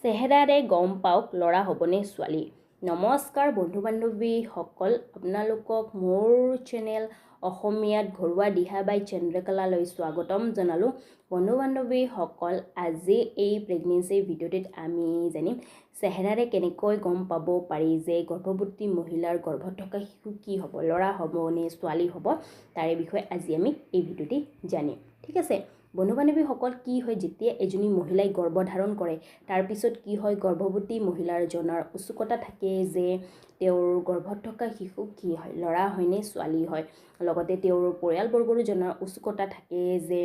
চেহেৰাৰে গম পাওক ল'ৰা হ'বনে ছোৱালী। নমস্কাৰ বন্ধু বান্ধৱীসকল, আপোনালোকক মোৰ চেনেল অসমীয়াত ঘৰুৱা দিহা বাই চন্দ্ৰকলালৈ স্বাগতম জনালোঁ। বন্ধু বান্ধৱীসকল, আজি এই প্ৰেগনেঞ্চি ভিডিঅ'টিত আমি জানিম চেহেৰাৰে কেনেকৈ গম পাব পাৰি যে গৰ্ভৱতী মহিলাৰ গৰ্ভত থকা শিশু কি হ'ব, ল'ৰা হ'ব নে ছোৱালী হ'ব, তাৰে বিষয়ে আজি আমি এই ভিডিঅ'টি জানিম। ঠিক আছে বন্ধু বান্ধৱীসকল, কি হয় যেতিয়া এজনী মহিলাই গৰ্ভধাৰণ কৰে তাৰপিছত কি হয়, গৰ্ভৱতী মহিলাৰ জনাৰ উৎসুকতা থাকে যে তেওঁৰ গৰ্ভত থকা শিশু কি হয়, ল'ৰা হয়নে ছোৱালী হয়। লগতে তেওঁৰ পৰিয়ালবৰ্গৰো জনাৰ উৎসুকতা থাকে যে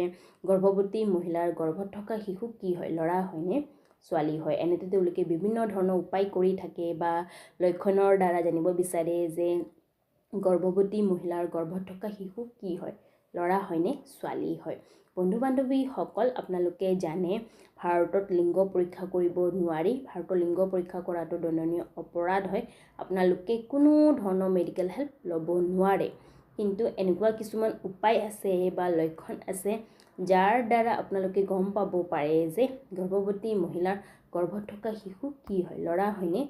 গৰ্ভৱতী মহিলাৰ গৰ্ভত থকা শিশু কি হয়, ল'ৰা হয়নে ছোৱালী হয়। এনেতে তেওঁলোকে বিভিন্ন ধৰণৰ উপায় কৰি থাকে বা লক্ষণৰ দ্বাৰা জানিব বিচাৰে যে গৰ্ভৱতী মহিলাৰ গৰ্ভত থকা শিশু কি হয়, ল'ৰা হয়নে ছোৱালী হয়। বন্ধু বান্ধৱীসকল, আপোনালোকে জানে ভাৰতত লিংগ পৰীক্ষা কৰিব নোৱাৰি। ভাৰতৰ লিংগ পৰীক্ষা কৰাটো দণ্ডনীয় অপৰাধ হয়। আপোনালোকে কোনো ধৰণৰ মেডিকেল হেল্প ল'ব নোৱাৰে। কিন্তু এনেকুৱা কিছুমান উপায় আছে বা লক্ষণ আছে যাৰ দ্বাৰা আপোনালোকে গম পাব পাৰে যে গৰ্ভৱতী মহিলাৰ গৰ্ভত থকা শিশু কি হয়, ল'ৰা হয়নে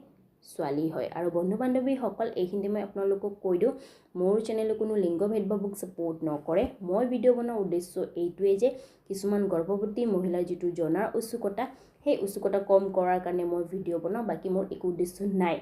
ছোৱালী হয়। আৰু বন্ধু বান্ধৱীসকল, এইখিনিতে মই আপোনালোকক কৈ দিওঁ, মোৰ চেনেলে কোনো লিংগ ভেদভাৱক ছাপোৰ্ট নকৰে। মই ভিডিঅ' বনোৱাৰ উদ্দেশ্য এইটোৱেই যে কিছুমান গৰ্ভৱতী মহিলাৰ যিটো জনাৰ উৎসুকতা, সেই উৎসুকতা কম কৰাৰ কাৰণে মই ভিডিঅ' বনাওঁ, বাকী মোৰ একো উদ্দেশ্য নাই।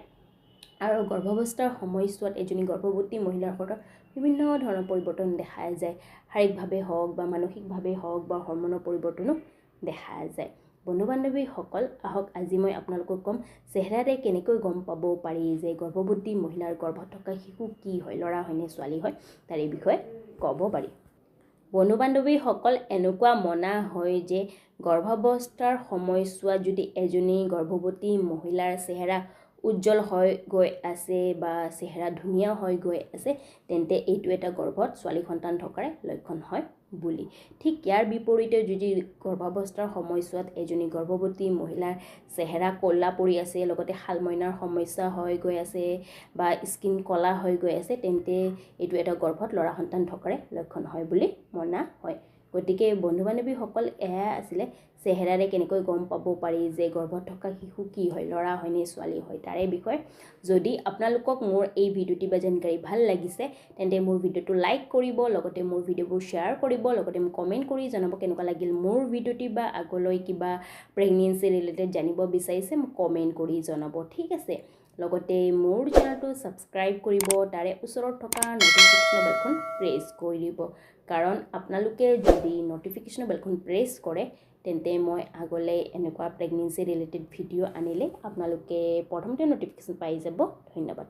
আৰু গৰ্ভাৱস্থাৰ সময়ছোৱাত এজনী গৰ্ভৱতী মহিলাৰ শৰীৰত বিভিন্ন ধৰণৰ পৰিৱৰ্তন দেখা যায়, শাৰীৰিকভাৱে হওক বা মানসিকভাৱে হওক বা হৰমনৰ পৰিৱৰ্তনো দেখা যায়। বন্ধু বান্ধৱীসকল, আহক আজি মই আপোনালোকক ক'ম চেহেৰাৰে কেনেকৈ গম পাব পাৰি যে গৰ্ভৱতী মহিলাৰ গৰ্ভত থকা শিশু কি হয়, ল'ৰা হয়নে ছোৱালী হয়, তাৰ এই বিষয়ে ক'ব পাৰি। বন্ধু বান্ধৱীসকল, এনেকুৱা মনা হয় যে গৰ্ভাৱস্থাৰ সময়ছোৱাত যদি এজনী গৰ্ভৱতী মহিলাৰ চেহেৰা উজ্জ্বল হৈ গৈ আছে বা চেহেৰা ধুনীয়া হৈ গৈ আছে, তেন্তে এইটো এটা গৰ্ভত ছোৱালী সন্তান থকাৰ লক্ষণ হয় বুলি। ঠিক ইয়াৰ বিপৰীতে যদি গৰ্ভাৱস্থাৰ সময়ছোৱাত এজনী গৰ্ভৱতী মহিলাৰ চেহেৰা ক'লা পৰি আছে, লগতে শালমইনাৰ সমস্যা হৈ গৈ আছে বা স্কিন ক'লা হৈ গৈ আছে, তেন্তে এইটো এটা গৰ্ভত ল'ৰা সন্তান থকাৰে লক্ষণ হয় বুলি মনা হয়। গতিকে বন্ধু বান্ধৱীসকল, এয়া আছিলে চেহেৰাৰে কেনেকৈ গম পাব পাৰি যে গৰ্ভত থকা শিশু কি হয়, ল'ৰা হয়নে ছোৱালী হয়, তাৰে বিষয়ে। যদি আপোনালোকক মোৰ এই ভিডিঅ'টি বা জানকাৰী ভাল লাগিছে, তেন্তে মোৰ ভিডিঅ'টো লাইক কৰিব, লগতে মোৰ ভিডিঅ'বোৰ শ্বেয়াৰ কৰিব, লগতে মোক কমেণ্ট কৰি জনাব কেনেকুৱা লাগিল মোৰ ভিডিঅ'টি, বা আগলৈ কিবা প্ৰেগনেঞ্চি ৰিলেটেড জানিব বিচাৰিছে মোক কমেণ্ট কৰি জনাব। ঠিক আছে, লগতে মোৰ চেনেলটো ছাবস্ক্ৰাইব কৰিব, তাৰে ওচৰত থকা নটিফিকেশ্যন বেলখন প্ৰেছ কৰি দিব, কাৰণ আপোনালোকে যদি নটিফিকেশ্যন বেলখন প্ৰেছ কৰে তেন্তে মই আগলৈ এনেকুৱা প্ৰেগনেঞ্চি ৰিলেটেড ভিডিঅ' আনিলে আপোনালোকে প্ৰথমতে নটিফিকেশ্যন পাই যাব। ধন্যবাদ।